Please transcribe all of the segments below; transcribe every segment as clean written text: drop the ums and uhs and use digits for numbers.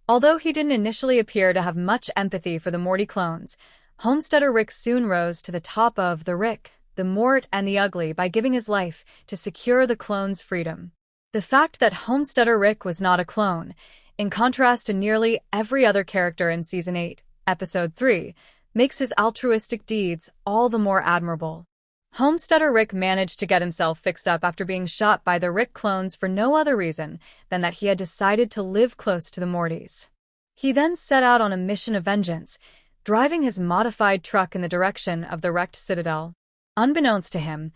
Although he didn't initially appear to have much empathy for the Morty clones, Homesteader Rick soon rose to the top of the Rick, the Mort, and the Ugly by giving his life to secure the clones' freedom. The fact that Homesteader Rick was not a clone, in contrast to nearly every other character in Season 8, Episode 3, makes his altruistic deeds all the more admirable. Homesteader Rick managed to get himself fixed up after being shot by the Rick clones for no other reason than that he had decided to live close to the Mortys. He then set out on a mission of vengeance, driving his modified truck in the direction of the wrecked Citadel. Unbeknownst to him,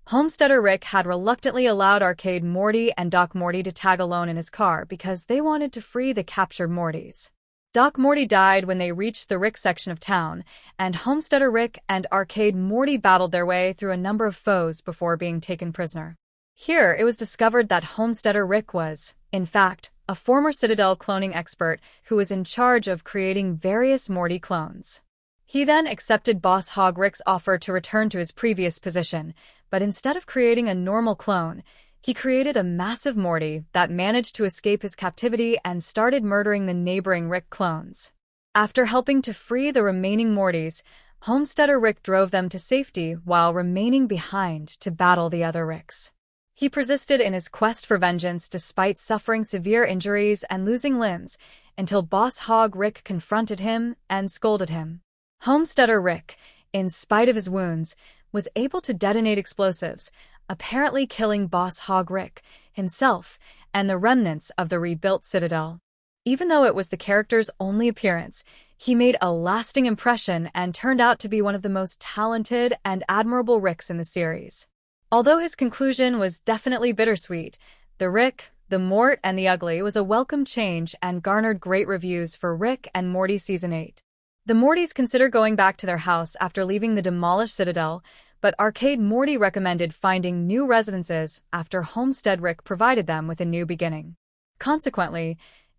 Homesteader Rick had reluctantly allowed Arcade Morty and Doc Morty to tag alone in his car because they wanted to free the captured Mortys. Doc Morty died when they reached the Rick section of town, and Homesteader Rick and Arcade Morty battled their way through a number of foes before being taken prisoner. Here, it was discovered that Homesteader Rick was, in fact, a former Citadel cloning expert who was in charge of creating various Morty clones. He then accepted Boss Hog Rick's offer to return to his previous position, but instead of creating a normal clone, he created a massive Morty that managed to escape his captivity and started murdering the neighboring Rick clones. After helping to free the remaining Mortys, Homesteader Rick drove them to safety while remaining behind to battle the other Ricks. He persisted in his quest for vengeance despite suffering severe injuries and losing limbs until Boss Hog Rick confronted him and scolded him. Homesteader Rick, in spite of his wounds, was able to detonate explosives, apparently killing Boss Hog Rick himself and the remnants of the rebuilt Citadel. Even though it was the character's only appearance, he made a lasting impression and turned out to be one of the most talented and admirable Ricks in the series. Although his conclusion was definitely bittersweet, the Rick, the Mort, and the Ugly was a welcome change and garnered great reviews for Rick and Morty Season 8. The Mortys considered going back to their house after leaving the demolished Citadel, but Arcade Morty recommended finding new residences after Homestead Rick provided them with a new beginning. Consequently,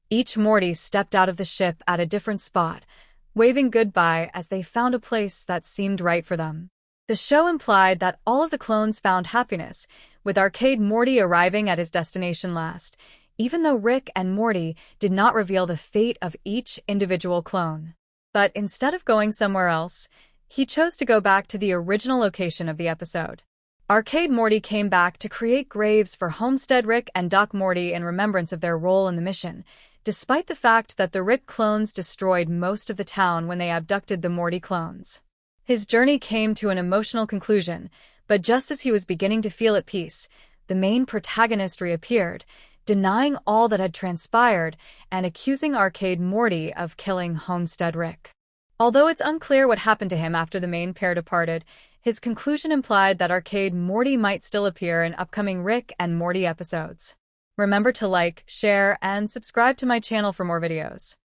each Morty stepped out of the ship at a different spot, waving goodbye as they found a place that seemed right for them. The show implied that all of the clones found happiness, with Arcade Morty arriving at his destination last, even though Rick and Morty did not reveal the fate of each individual clone. But instead of going somewhere else, he chose to go back to the original location of the episode. Arcade Morty came back to create graves for Homestead Rick and Doc Morty in remembrance of their role in the mission, despite the fact that the Rick clones destroyed most of the town when they abducted the Morty clones. His journey came to an emotional conclusion, but just as he was beginning to feel at peace, the main protagonist reappeared, denying all that had transpired and accusing Arcade Morty of killing Homestead Rick. Although it's unclear what happened to him after the main pair departed, his conclusion implied that Arcade Morty might still appear in upcoming Rick and Morty episodes. Remember to like, share, and subscribe to my channel for more videos.